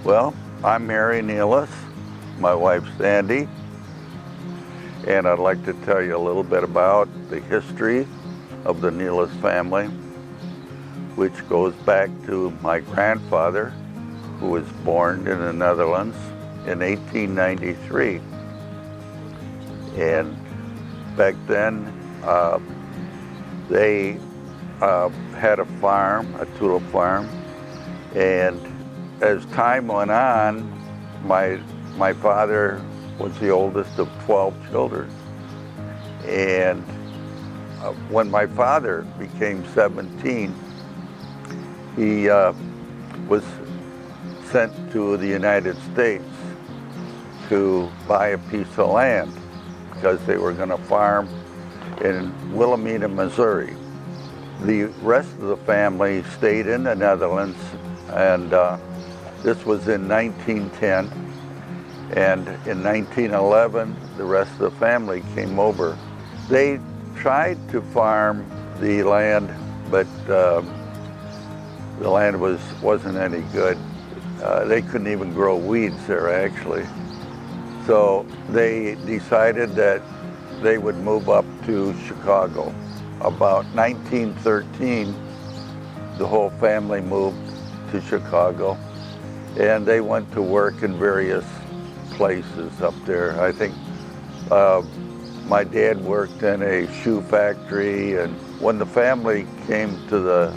Well, I'm Mary Nealis, my wife Sandy, and I'd like to tell you a little bit about the history of the Nealis family, which goes back to my grandfather, who was born in the Netherlands in 1893. And back then, they had a farm, a tulip farm, and as time went on, my father was the oldest of 12 children. And when my father became 17, he was sent to the United States to buy a piece of land because they were going to farm in Wilhelmina, Missouri. The rest of the family stayed in the Netherlands, and this was in 1910. And in 1911, the rest of the family came over. They tried to farm the land, but the land wasn't any good. They couldn't even grow weeds there, actually. So they decided that they would move up to Chicago. About 1913, the whole family moved to Chicago, and they went to work in various places up there. I think my dad worked in a shoe factory, and when the family came to the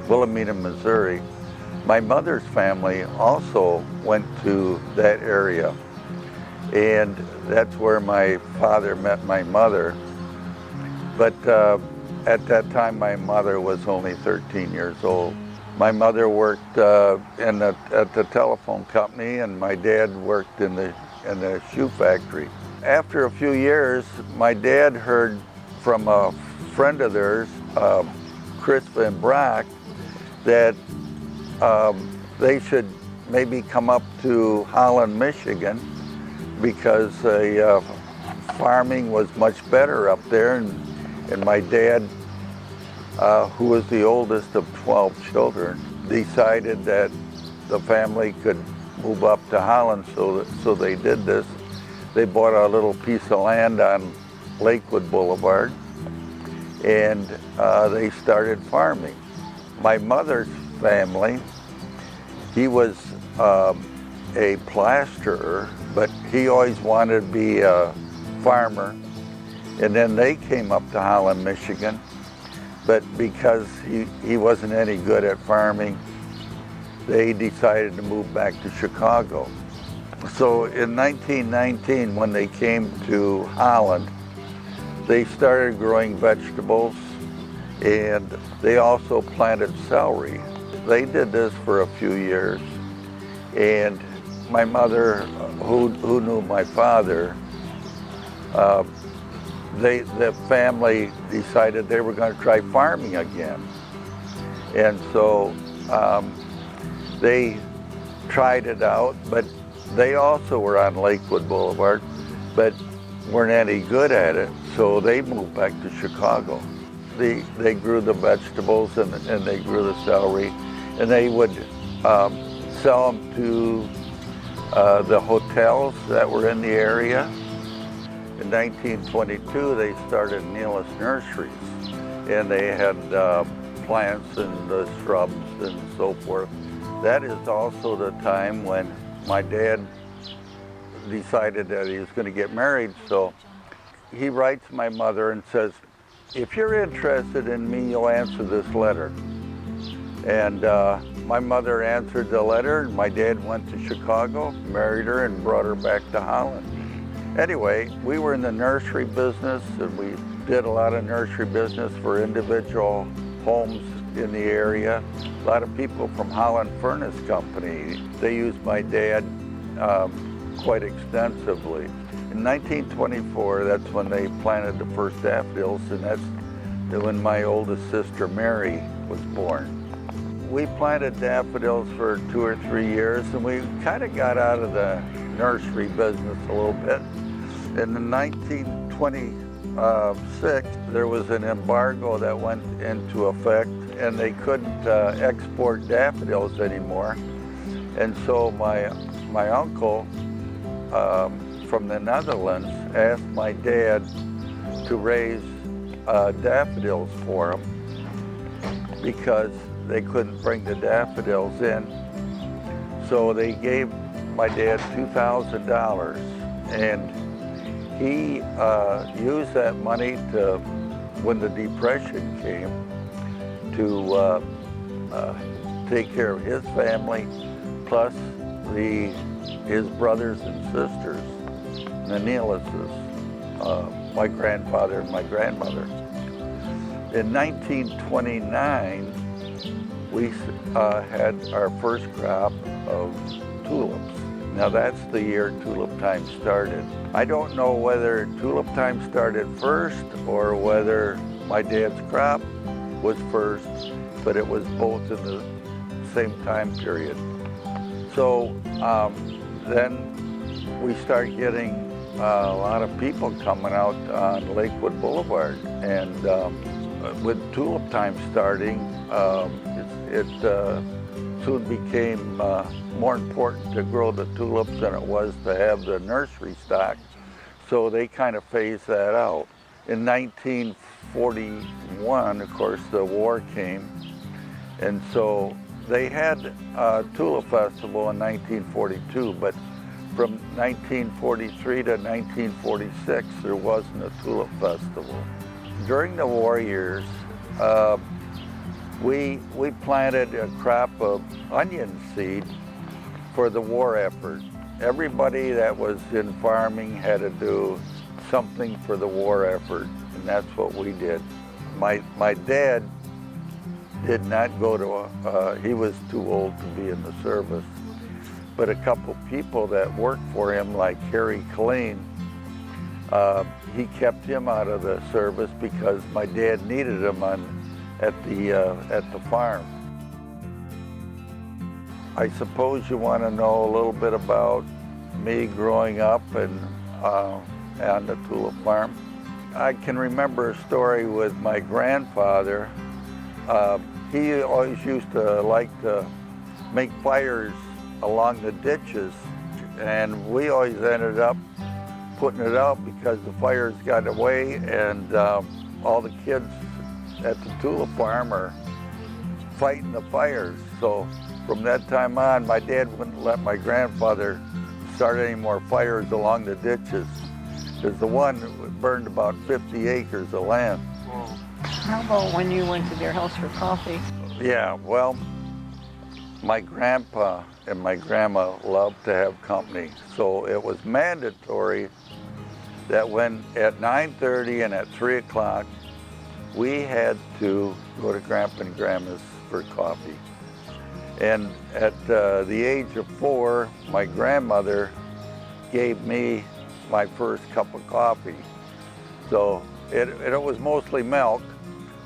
Wilhelmina, Missouri, my mother's family also went to that area, and that's where my father met my mother. But at that time, my mother was only 13 years old. My mother worked at the telephone company, and my dad worked in the shoe factory. After a few years, my dad heard from a friend of theirs, Chris Van Brock, that they should maybe come up to Holland, Michigan, because farming was much better up there, and my dad, who was the oldest of 12 children, decided that the family could move up to Holland, so they did this. They bought a little piece of land on Lakewood Boulevard, and they started farming. My mother's family, he was a plasterer, but he always wanted to be a farmer. And then they came up to Holland, Michigan, but because he wasn't any good at farming, they decided to move back to Chicago. So in 1919, when they came to Holland, they started growing vegetables, and they also planted celery. They did this for a few years, and my mother, who knew my father, the family decided they were going to try farming again. And so they tried it out, but they also were on Lakewood Boulevard, but weren't any good at it, so they moved back to Chicago. They grew the vegetables and they grew the celery, and they would sell them to the hotels that were in the area. In 1922, they started Nealis Nurseries, and they had plants and shrubs and so forth. That is also the time when my dad decided that he was going to get married, so he writes my mother and says, "If you're interested in me, you'll answer this letter." And my mother answered the letter, and my dad went to Chicago, married her, and brought her back to Holland. Anyway, we were in the nursery business, and we did a lot of nursery business for individual homes in the area. A lot of people from Holland Furnace Company, they used my dad quite extensively. In 1924, that's when they planted the first daffodils, and that's when my oldest sister, Mary, was born. We planted daffodils for 2 or 3 years, and we kind of got out of the nursery business a little bit. In 1926, there was an embargo that went into effect, and they couldn't export daffodils anymore. And so my uncle from the Netherlands asked my dad to raise daffodils for him because they couldn't bring the daffodils in. So they gave my dad $2,000, and he used that money to, when the Depression came, to take care of his family, plus his brothers and sisters, the Neelises, my grandfather and my grandmother. In 1929, we had our first crop of tulips. Now that's the year tulip time started. I don't know whether tulip time started first or whether my dad's crop was first, but it was both in the same time period. So then we start getting a lot of people coming out on Lakewood Boulevard, and with tulip time starting, it soon became more important to grow the tulips than it was to have the nursery stock. So they kind of phased that out. In 1941, of course, the war came, and so they had a tulip festival in 1942, but from 1943 to 1946, there wasn't a tulip festival. During the war years, we planted a crop of onion seed for the war effort. Everybody that was in farming had to do something for the war effort, and that's what we did. My dad did not go to, he was too old to be in the service, but a couple people that worked for him, like Harry Killeen, he kept him out of the service because my dad needed him at the farm. I suppose you want to know a little bit about me growing up and on the tulip farm. I can remember a story with my grandfather. He always used to like to make fires along the ditches, and we always ended up putting it out because the fires got away, and all the kids at the tulip farm are fighting the fires. So from that time on, my dad wouldn't let my grandfather start any more fires along the ditches, because the one burned about 50 acres of land. How about when you went to their house for coffee? Yeah, well, my grandpa and my grandma loved to have company, so it was mandatory that when at 9:30 and at 3 o'clock, we had to go to Grandpa and Grandma's for coffee. And at the age of 4, my grandmother gave me my first cup of coffee. So it was mostly milk,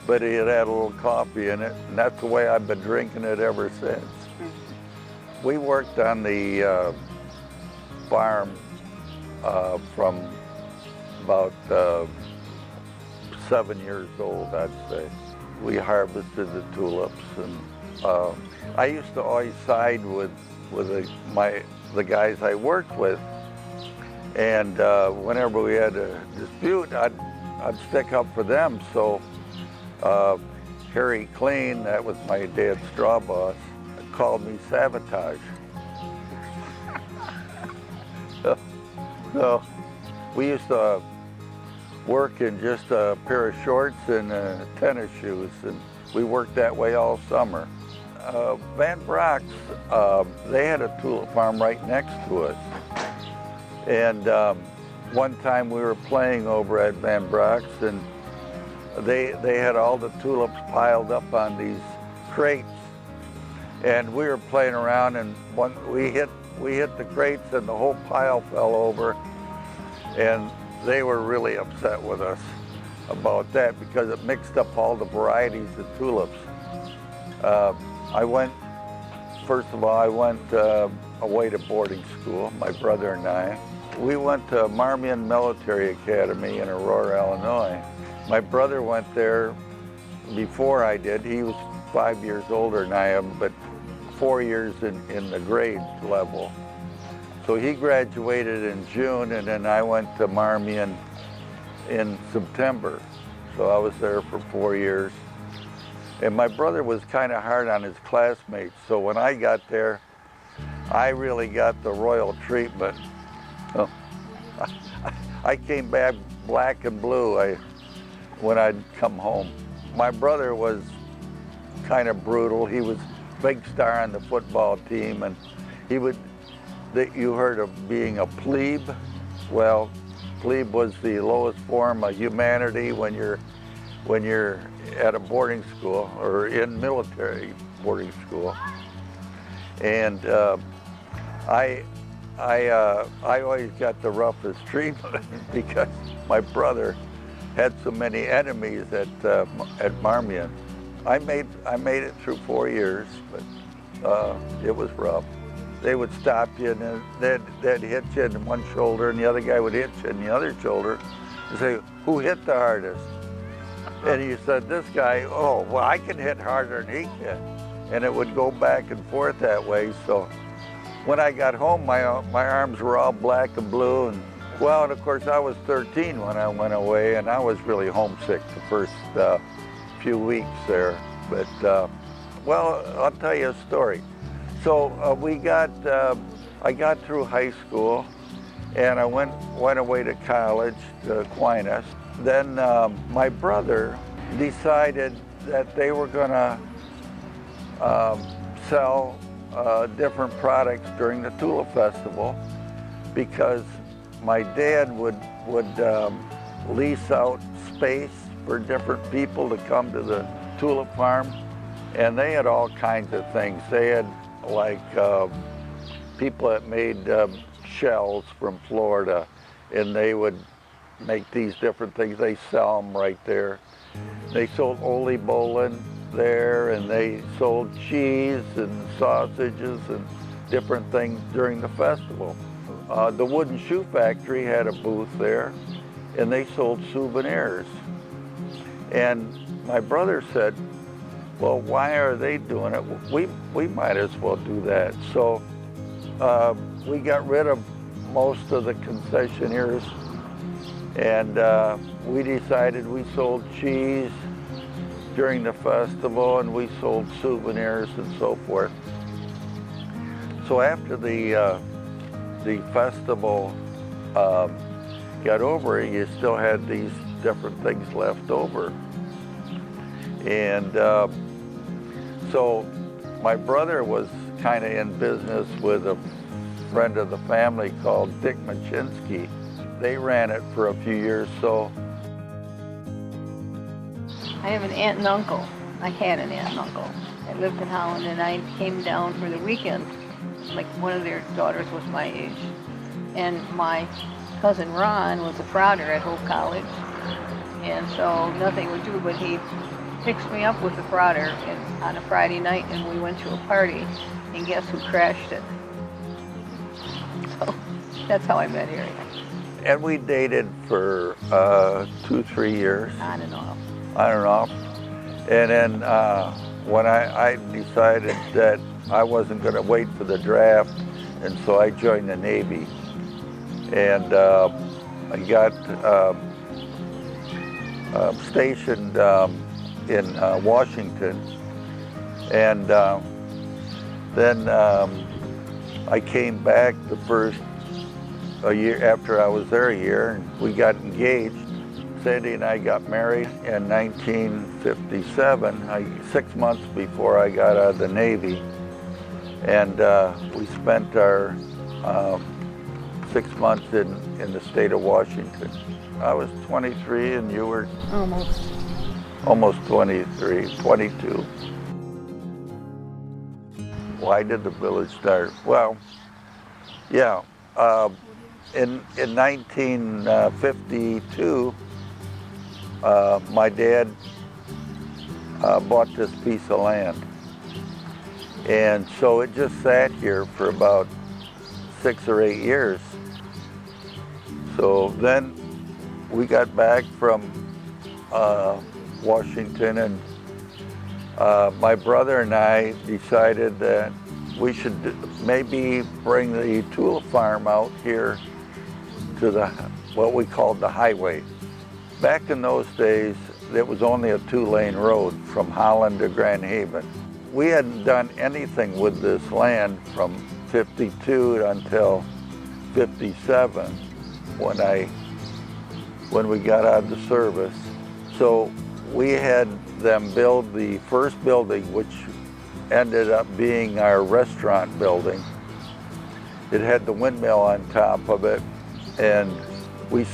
but it had a little coffee in it, and that's the way I've been drinking it ever since. We worked on the farm from about 7 years old, I'd say. We harvested the tulips, and I used to always side with the guys I worked with, and whenever we had a dispute, I'd stick up for them. So Harry Killeen, that was my dad's straw boss, called me sabotage. So we used to work in just a pair of shorts and tennis shoes, and we worked that way all summer. Van Brock's, they had a tulip farm right next to us. And one time we were playing over at Van Brock's, and they had all the tulips piled up on these crates. And we were playing around, and we hit the crates, and the whole pile fell over. And they were really upset with us about that because it mixed up all the varieties of tulips. First of all, I went away to boarding school, my brother and I. We went to Marmion Military Academy in Aurora, Illinois. My brother went there before I did. He was 5 years older than I am, but 4 years in the grade level. So he graduated in June, and then I went to Marmion in September. So I was there for 4 years. And my brother was kind of hard on his classmates. So when I got there, I really got the royal treatment. Oh, I came back black and blue when I'd come home. My brother was kind of brutal. He was a big star on the football team, and he would, you heard of being a plebe. Well, plebe was the lowest form of humanity when you're at a boarding school or in military boarding school. And I always got the roughest treatment because my brother had so many enemies at Marmion. I made it through 4 years, but it was rough. They would stop you, and they'd hit you in one shoulder, and the other guy would hit you in the other shoulder and say, "Who hit the hardest?" And he said, "This guy." "Oh, well, I can hit harder than he can." And it would go back and forth that way. So when I got home, my arms were all black and blue. And well, and of course, I was 13 when I went away, and I was really homesick the first few weeks there. But well, I'll tell you a story. So I got through high school, and I went away to college to Aquinas. Then my brother decided that they were going to sell different products during the Tulip Festival, because my dad would lease out space for different people to come to the tulip farm, and they had all kinds of things. They had like people that made shells from Florida, and they would make these different things. They sell them right there. They sold Ole Bolin there, and they sold cheese and sausages and different things during the festival. The Wooden Shoe Factory had a booth there, and they sold souvenirs. And my brother said, "Well, why are they doing it? We might as well do that." So we got rid of most of the concessionaires, and we decided we sold cheese during the festival, and we sold souvenirs and so forth. So after the festival got over, you still had these different things left over. And so my brother was kind of in business with a friend of the family called Dick Machinsky. They ran it for a few years. So I have an aunt and uncle. I had an aunt and uncle that lived in Holland, and I came down for the weekend. Like, one of their daughters was my age. And my cousin Ron was a prouder at Hope College. And so nothing would do, but he picked me up with the prouder on a Friday night, and we went to a party, and guess who crashed it? So that's how I met Harry. And we dated for 2-3 years. On and off. On and off. And then when I decided that I wasn't going to wait for the draft, and so I joined the Navy. And I got stationed in Washington. And then I came back a year after I was there a year, and we got engaged. Sandy and I got married in 1957, 6 months before I got out of the Navy. And we spent our 6 months in the state of Washington. I was 23 and you were? Almost 23, 22. Why did the village start? Well, yeah, in 1952, my dad bought this piece of land. And so it just sat here for about 6 or 8 years. So then we got back from Washington, My brother and I decided that we should maybe bring the tulip farm out here to what we called the highway. Back in those days, it was only a 2-lane road from Holland to Grand Haven. We hadn't done anything with this land from 52 until 57 when we got out of the service. So we had them build the first building, which ended up being our restaurant building. It had the windmill on top of it, and we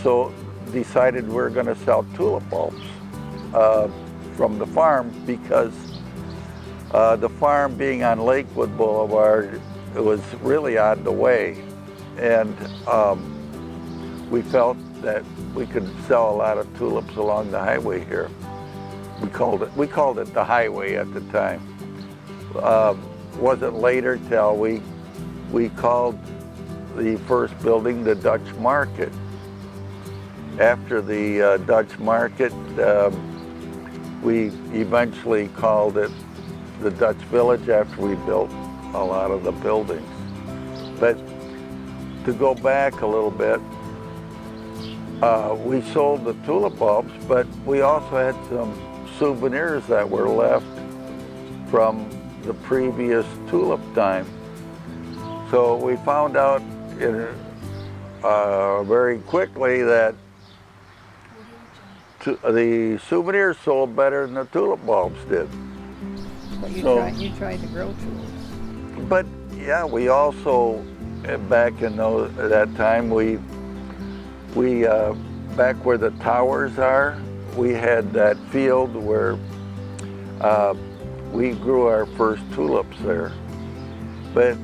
decided we were going to sell tulip bulbs from the farm, because the farm being on Lakewood Boulevard, it was really out of the way, and we felt that we could sell a lot of tulips along the highway here. We called it the highway at the time. Wasn't later till we called the first building the Dutch Market. After the Dutch Market, we eventually called it the Dutch Village after we built a lot of the buildings. But to go back a little bit, we sold the tulip bulbs, but we also had some souvenirs that were left from the previous tulip time. So we found out very quickly that the souvenirs sold better than the tulip bulbs did. But you tried to grow tulips. But yeah, we also, back in that time, we back where the towers are, we had that field where we grew our first tulips there. But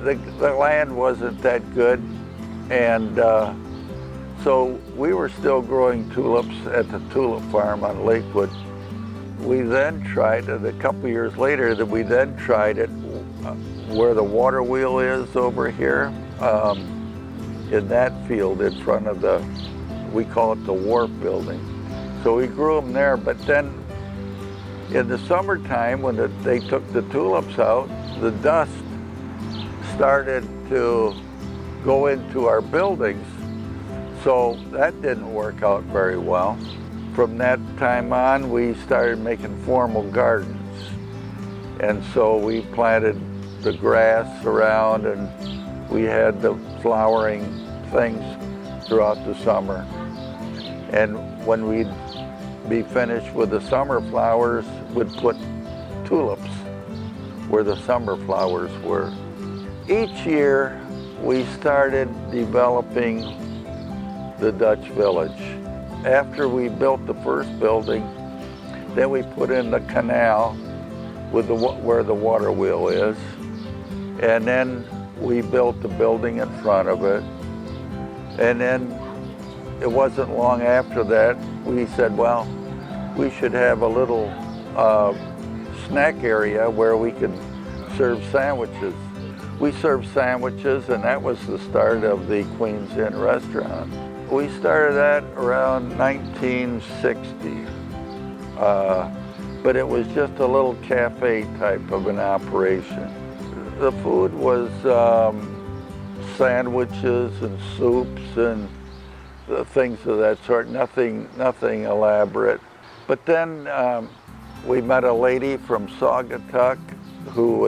the land wasn't that good, and so we were still growing tulips at the tulip farm on Lakewood. We then tried it a couple years later, that we then tried it where the water wheel is over here, in that field in front of we call it the wharf building. So we grew them there, but then in the summertime, when they took the tulips out, the dust started to go into our buildings. So that didn't work out very well. From that time on, we started making formal gardens. And so we planted the grass around, and we had the flowering things throughout the summer. And when we'd be finished with the summer flowers, we'd put tulips where the summer flowers were. Each year, we started developing the Dutch Village. After we built the first building, then we put in the canal with where the water wheel is, and then we built the building in front of it. And then it wasn't long after that, we said, well, we should have a little snack area where we could serve sandwiches. We served sandwiches, and that was the start of the Queen's Inn restaurant. We started that around 1960, but it was just a little cafe type of an operation. The food was sandwiches and soups and things of that sort, nothing elaborate. But then we met a lady from Saugatuck who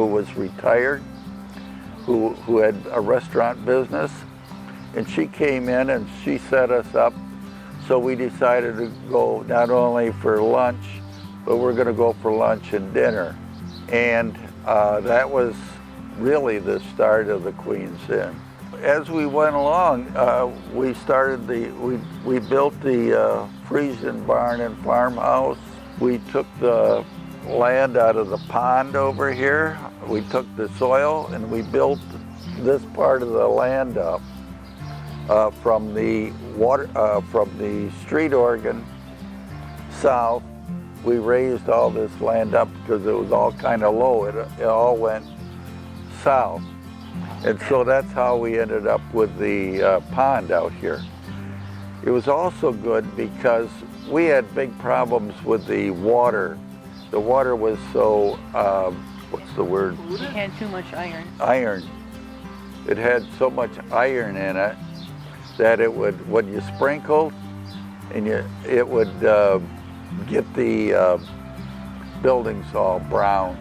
was retired, who had a restaurant business, and she came in and she set us up. So we decided to go not only for lunch, but we're going to go for lunch and dinner. And that was really the start of the Queen's Inn. As we went along, we built the Friesian barn and farmhouse. We took the land out of the pond over here. We took the soil and we built this part of the land up from the street organ south. We raised all this land up because it was all kind of low. It all went south. And so that's how we ended up with the pond out here. It was also good because we had big problems with the water the water was so, what's the word? It had too much iron. Iron. It had so much iron in it that it would, when you sprinkled, and it would get the buildings all brown.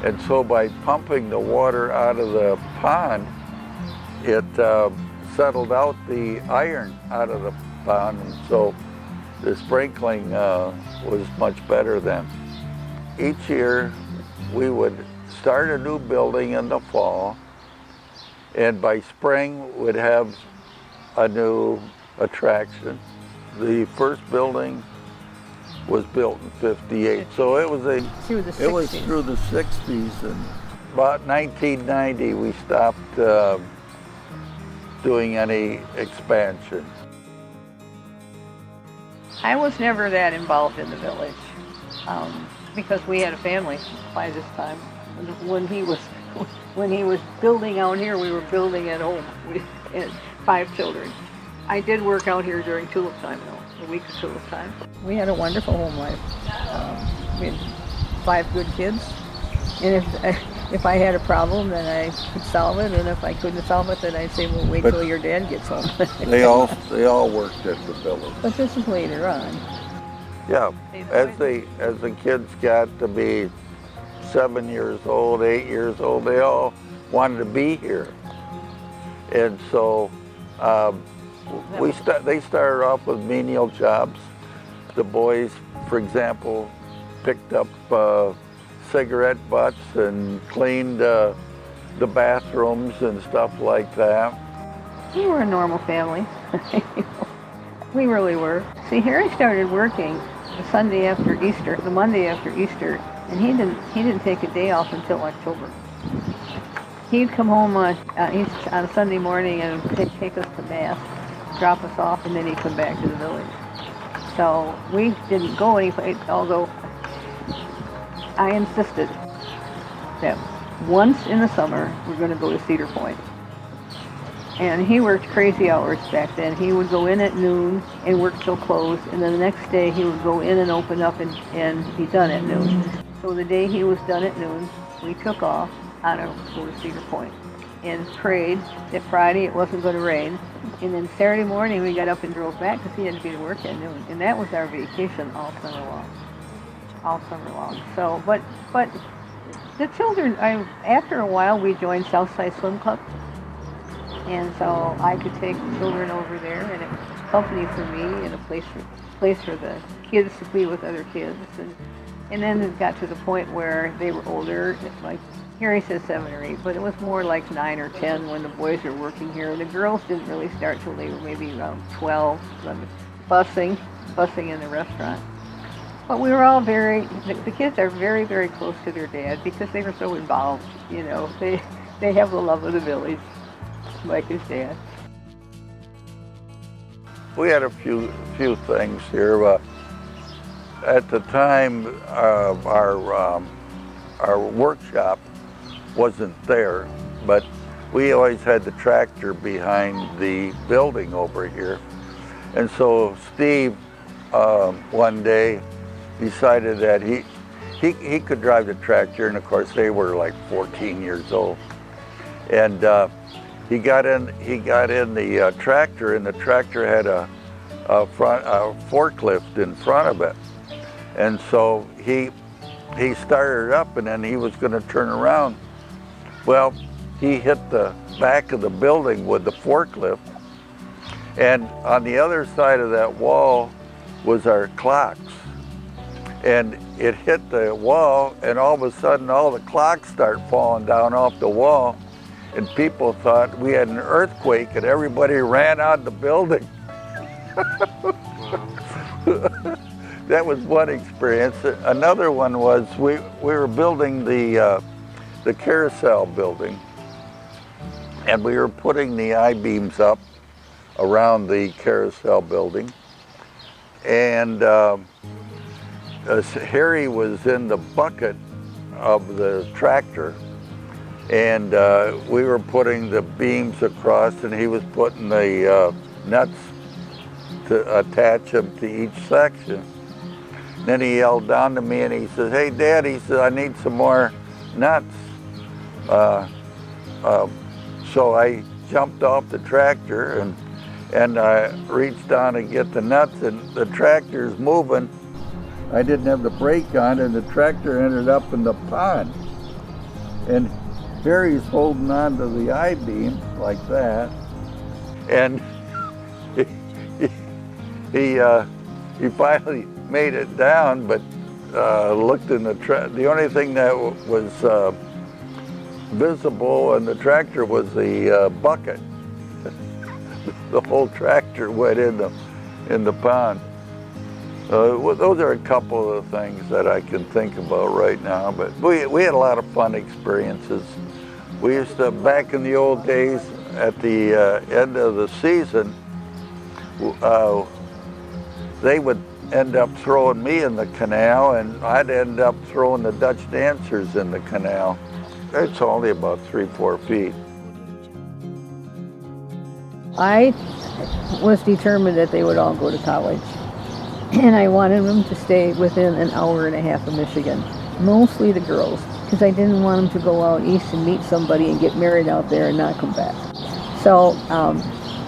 And so by pumping the water out of the pond, it settled out the iron out of the pond, and so the sprinkling was much better then. Each year we would start a new building in the fall, and by spring we'd have a new attraction. The first building was built in '58, so it was Through the 60s. it was through the '60s, and about 1990 we stopped doing any expansion. I was never that involved in the village because we had a family by this time. When he was building out here, we were building at home. We had 5 children. I did work out here during tulip time, though, the week of tulip time. We had a wonderful home life. We had 5 good kids, and if I had a problem, then I could solve it, and if I couldn't solve it, then I'd say, well, wait till your dad gets home. They all worked at the village. But this is later on. Yeah, as the kids got to be 7 years old, 8 years old, they all wanted to be here, and so they started off with menial jobs. The boys, for example, picked up cigarette butts and cleaned the bathrooms and stuff like that. We were a normal family. We really were. See, Harry started working the Sunday after Easter, the Monday after Easter, and he didn't take a day off until October. He'd come home on a Sunday morning and take us to Mass, drop us off, and then he'd come back to the village. So we didn't go anyplace, although I insisted that once in the summer we're going to go to Cedar Point. And he worked crazy hours back then. He would go in at noon and work till close, and then the next day he would go in and open up and be done at noon. So the day he was done at noon, we took off on a go to Cedar Point and prayed that Friday it wasn't going to rain. And then Saturday morning we got up and drove back because he had to be to work at noon. And that was our vacation all summer long. All summer long. So, but the children, after a while we joined Southside Swim Club. And so I could take the children over there, and it was company for me and a place for the kids to be with other kids. And then it got to the point where they were older, like Harry says 7 or 8, but it was more like 9 or 10 when the boys were working here. The girls didn't really start till they were maybe around 12, 11, bussing in the restaurant. But we were all the kids are very, very close to their dad because they were so involved, you know. They have the love of the village, like his dad. We had a few things here. At the time, our workshop wasn't there, but we always had the tractor behind the building over here. And so Steve, one day, decided that he could drive the tractor, and of course they were like 14 years old. And he got in the tractor, and the tractor had a forklift in front of it. And so he started up, and then he was going to turn around. Well, he hit the back of the building with the forklift, and on the other side of that wall was our clocks. And it hit the wall, and all of a sudden all the clocks start falling down off the wall, and people thought we had an earthquake, and everybody ran out of the building. That was one experience. Another one was we were building the carousel building, and we were putting the I-beams up around the carousel building, and Harry was in the bucket of the tractor, and we were putting the beams across, and he was putting the nuts to attach them to each section. Then he yelled down to me and he says, "Hey, Dad," he said, "I need some more nuts." So I jumped off the tractor and I reached down to get the nuts, and the tractor's moving. I didn't have the brake on, and the tractor ended up in the pond. And Harry's holding on to the I-beam like that, and he finally made it down, but looked in the only thing that was visible in the tractor was the bucket. The whole tractor went in the pond. Those are a couple of the things that I can think about right now, but we had a lot of fun experiences. We used to, back in the old days, at the end of the season, they would end up throwing me in the canal, and I'd end up throwing the Dutch dancers in the canal. It's only about 3-4 feet. I was determined that they would all go to college, and I wanted them to stay within an hour and a half of Michigan, mostly the girls, because I didn't want them to go out east and meet somebody and get married out there and not come back. So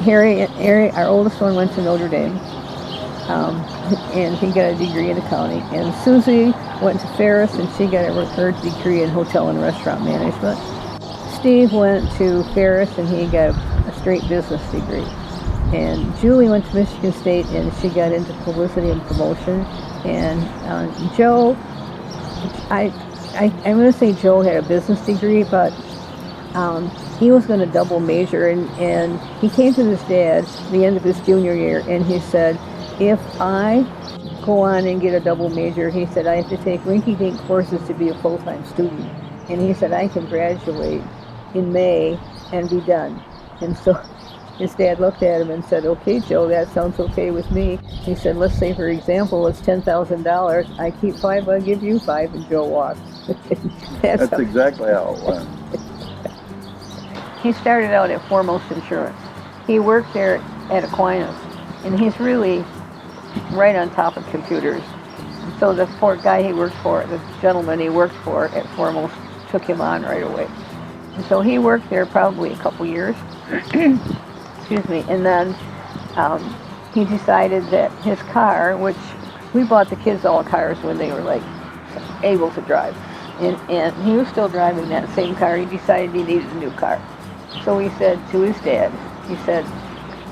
Harry, our oldest one, went to Notre Dame, and he got a degree in accounting, and Susie went to Ferris, and she got her degree in hotel and restaurant management. Steve went to Ferris, and he got a straight business degree. And Julie went to Michigan State, and she got into publicity and promotion. And Joe, I'm going to say Joe had a business degree, but he was going to double major. And he came to his dad at the end of his junior year, and he said, "If I go on and get a double major," he said, "I have to take rinky-dink courses to be a full-time student." And he said, "I can graduate in May and be done." And so his dad looked at him and said, "Okay, Joe, that sounds okay with me." He said, "Let's say, for example, it's $10,000. I keep 5, I'll give you 5, and Joe walked. That's exactly how it went. He started out at Foremost Insurance. He worked there at Aquinas, and he's really right on top of computers. So the poor guy he worked for, the gentleman he worked for at Foremost, took him on right away. And so he worked there probably a couple years. Excuse me. And then he decided that his car, which we bought the kids all cars when they were like able to drive, and he was still driving that same car. He decided he needed a new car. So he said to his dad, he said,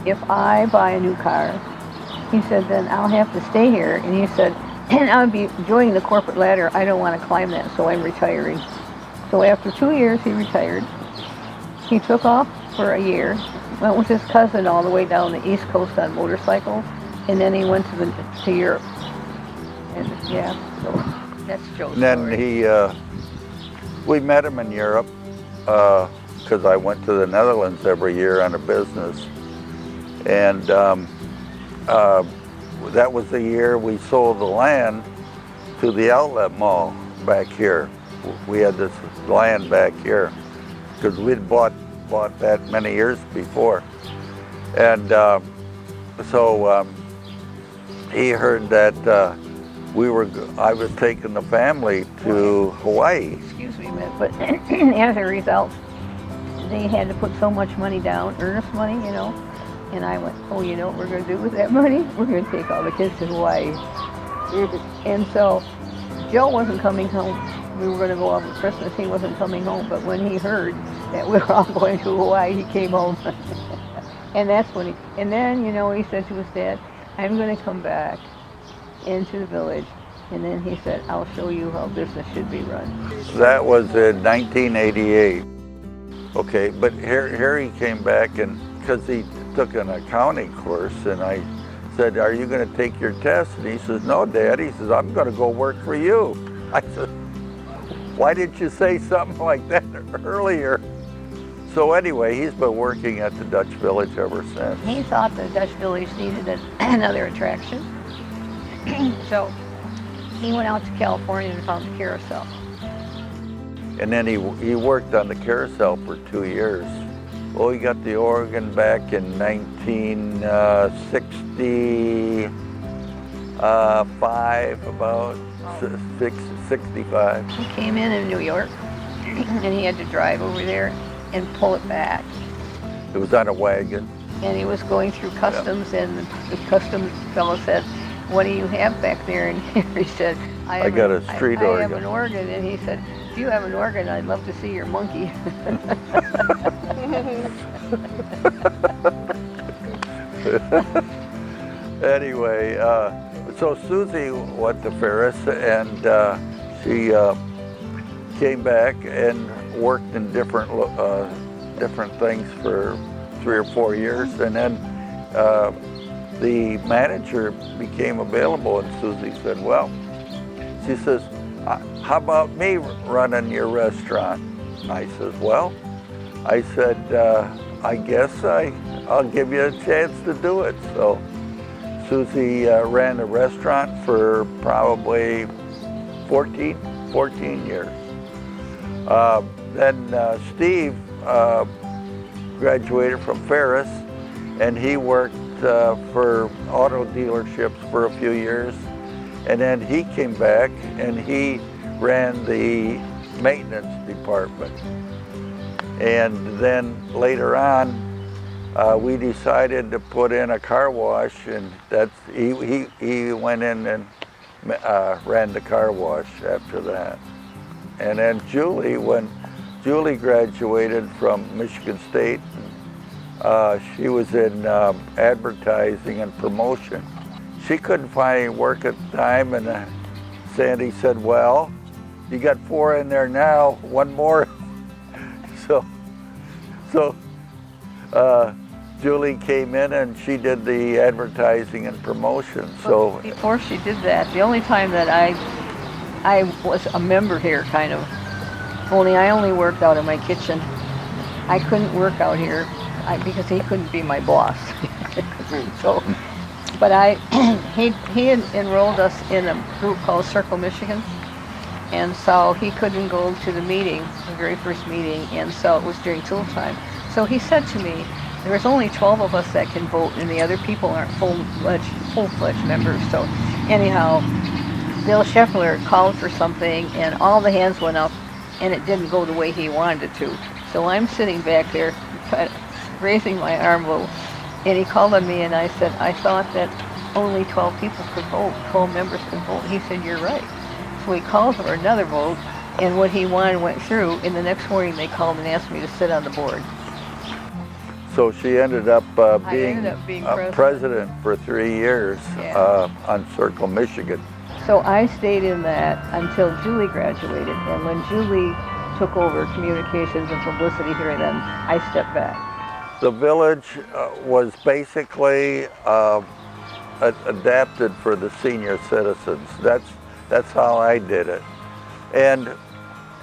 "If I buy a new car," he said, "then I'll have to stay here." And he said, "And I'll be joining the corporate ladder. I don't want to climb that, so I'm retiring." So after 2 years, he retired. He took off for a year, went with his cousin all the way down the East Coast on motorcycles, and then he went to Europe. And yeah, so that's Joe's And then story. we met him in Europe, because I went to the Netherlands every year on a business. And that was the year we sold the land to the outlet mall back here. We had this land back here because we'd bought that many years before. And so he heard that I was taking the family to Hawaii. Excuse me a minute, but as a result, they had to put so much money down, earnest money, you know. And I went, "Oh, you know what we're going to do with that money? We're going to take all the kids to Hawaii." And so Joe wasn't coming home. We were going to go over Christmas. He wasn't coming home. But when he heard that we were all going to Hawaii, he came home. And that's when and then, you know, he said to his dad, "I'm going to come back into the village." And then he said, "I'll show you how business should be run." That was in 1988. Okay, but Harry came back, and because he took an accounting course, and I said, "Are you going to take your test?" And he says, "No, Dad." He says, "I'm going to go work for you." I said, "Why didn't you say something like that earlier?" So anyway, he's been working at the Dutch Village ever since. He thought the Dutch Village needed another attraction. So he went out to California and found the Carousel. And then he worked on the Carousel for 2 years. Well, he got the Oregon back in 1960. 5, about 65. He came in New York, and he had to drive over there and pull it back. It was on a wagon. And he was going through customs, and the customs fellow said, "What do you have back there?" And he said, I got a street I organ." have an organ." And he said, "If you have an organ, I'd love to see your monkey." Anyway, so Susie went to Ferris, and she came back and worked in different things for 3 or 4 years, and then the manager became available, and Susie said, "Well," she says, "how about me running your restaurant?" I says, "Well," I said, "I guess I'll give you a chance to do it." So Susie ran the restaurant for probably 14 years. Then Steve graduated from Ferris, and he worked for auto dealerships for a few years. And then he came back and he ran the maintenance department. And then later on, we decided to put in a car wash, and he went in and ran the car wash after that. And then when Julie graduated from Michigan State, she was in advertising and promotion. She couldn't find any work at the time, and Sandy said, "Well, you got 4 in there now, 1 more." So Julie came in and she did the advertising and promotion. So before she did that, the only time that I was a member here, kind of, I only worked out in my kitchen. I couldn't work out here because he couldn't be my boss. So, but he had enrolled us in a group called Circle Michigan, and so he couldn't go to the meeting, the very first meeting, and so it was during tool time. So he said to me, "There's only 12 of us that can vote, and the other people aren't full-fledged members." So anyhow, Bill Scheffler called for something, and all the hands went up, and it didn't go the way he wanted it to. So I'm sitting back there, raising my arm low, and he called on me, and I said, "I thought that only 12 people could vote, 12 members could vote." He said, "You're right." So he called for another vote, and what he wanted went through, and the next morning they called and asked me to sit on the board. So she ended up being president for 3 years. Yeah. On Circle Michigan. So I stayed in that until Julie graduated, and when Julie took over communications and publicity here, then I stepped back. The village was basically adapted for the senior citizens. That's how I did it. And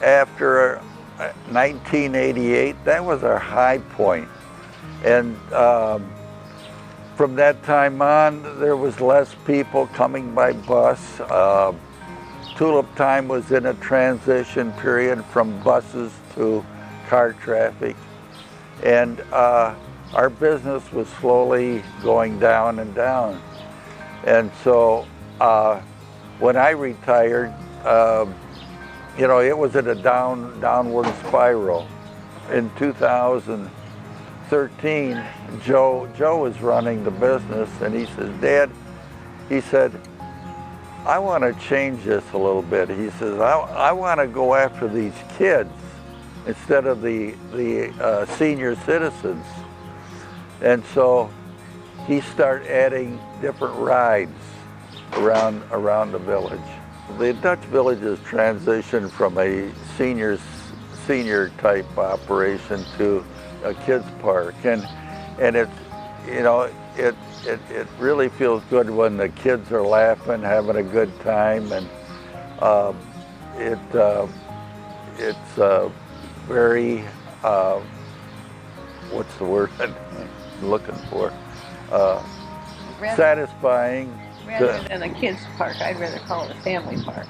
after 1988, that was our high point. And from that time on, there was less people coming by bus. Tulip time was in a transition period from buses to car traffic. And our business was slowly going down and down. And so when I retired, it was at a downward spiral. In 2013, Joe was running the business, and he says, "Dad," he said, "I want to change this a little bit." He says, I want to go after these kids instead of the senior citizens." And so he started adding different rides around the village. The Dutch Village has transitioned from a senior type operation to a kids park, and it's it really feels good when the kids are laughing, having a good time, and it's very what's the word I'm looking for? Satisfying. Rather than a kids park, I'd rather call it a family park.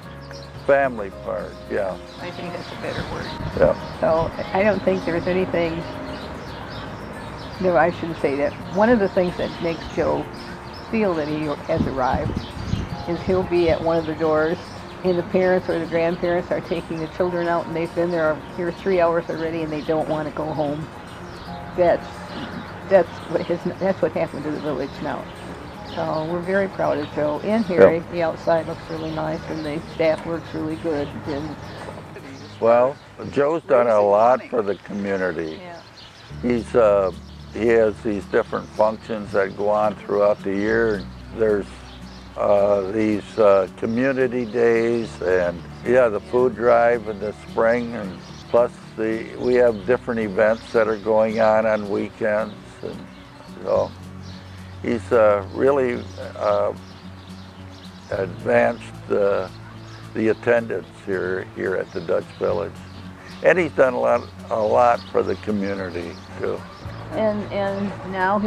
Family park, yeah. I think that's a better word. Yeah. So I don't think there's anything. No, I shouldn't say that. One of the things that makes Joe feel that he has arrived is he'll be at one of the doors, and the parents or the grandparents are taking the children out, and they've been there here 3 hours already, and they don't want to go home. That's what happened to the village now. So we're very proud of Joe and Harry. The outside looks really nice, and the staff works really good. And Well, Joe's done a lot for the community. yeah. He has these different functions that go on throughout the year. There's these community days, and the food drive in the spring, and plus we have different events that are going on weekends, and so he's really advanced the attendance here at the Dutch Village, and he's done a lot for the community too. And now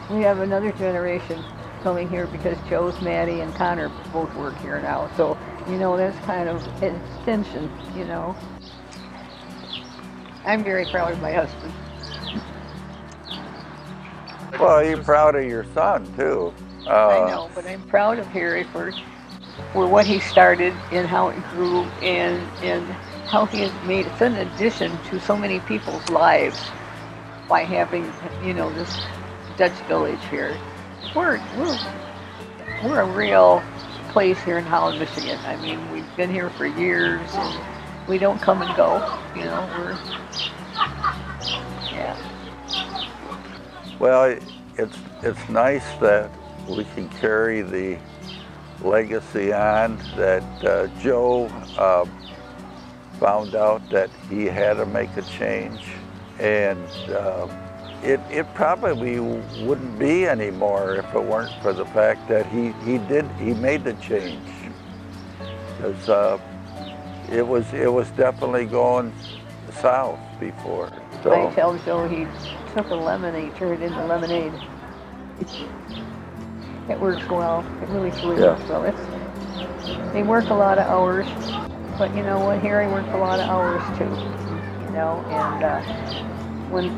we have another generation coming here because Joe's, Maddie, and Connor both work here now. So, that's kind of an extension, I'm very proud of my husband. Well, you're proud of your son too. I know, but I'm proud of Harry for what he started and how it grew and how he has made it's an addition to so many people's lives by having, this Dutch Village here. We're a real place here in Holland, Michigan. I mean, we've been here for years, and we don't come and go. Well, it's nice that we can carry the legacy on that Joe found out that he had to make a change, and it probably wouldn't be anymore if it weren't for the fact that he made the change, because it was definitely going south before. So I tell Joe he took a lemon and he turned it into lemonade. It works well. It really works well. They work a lot of hours, but you know what? Harry worked a lot of hours too. And when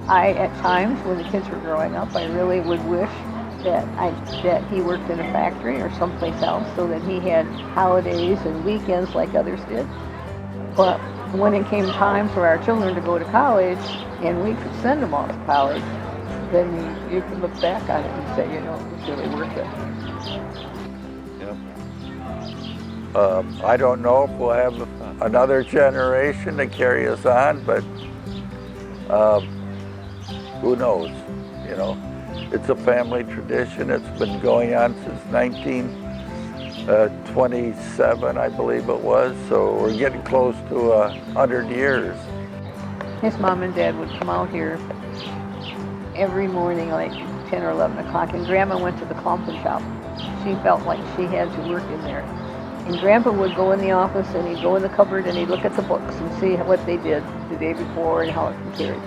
at times when the kids were growing up, I really would wish that he worked in a factory or someplace else so that he had holidays and weekends like others did. But when it came time for our children to go to college and we could send them off to college, then you can look back on it and say, it was really worth it. I don't know if we'll have another generation to carry us on, but who knows? It's a family tradition. It's been going on since 1927, I believe it was. So we're getting close to 100 years. His mom and dad would come out here every morning, like 10 or 11 o'clock, and Grandma went to the Klumpen shop. She felt like she had to work in there. And Grandpa would go in the office and he'd go in the cupboard and he'd look at the books and see what they did the day before and how it compared.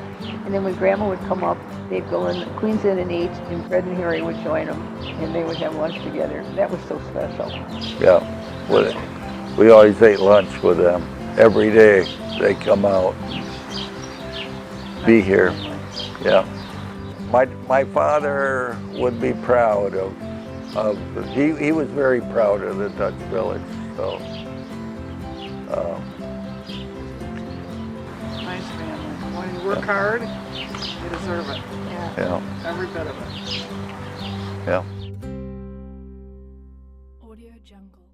And then when Grandma would come up, they'd go in, the Queens Inn and eat, and Fred and Harry would join them, and they would have lunch together. That was so special. Yeah, we always ate lunch with them every day. They come out, be here. Yeah, my father would be proud of he was very proud of the Dutch Village. So. Nice family. When you work hard, you deserve it. Yeah. Every bit of it. Yeah. Audio Jungle.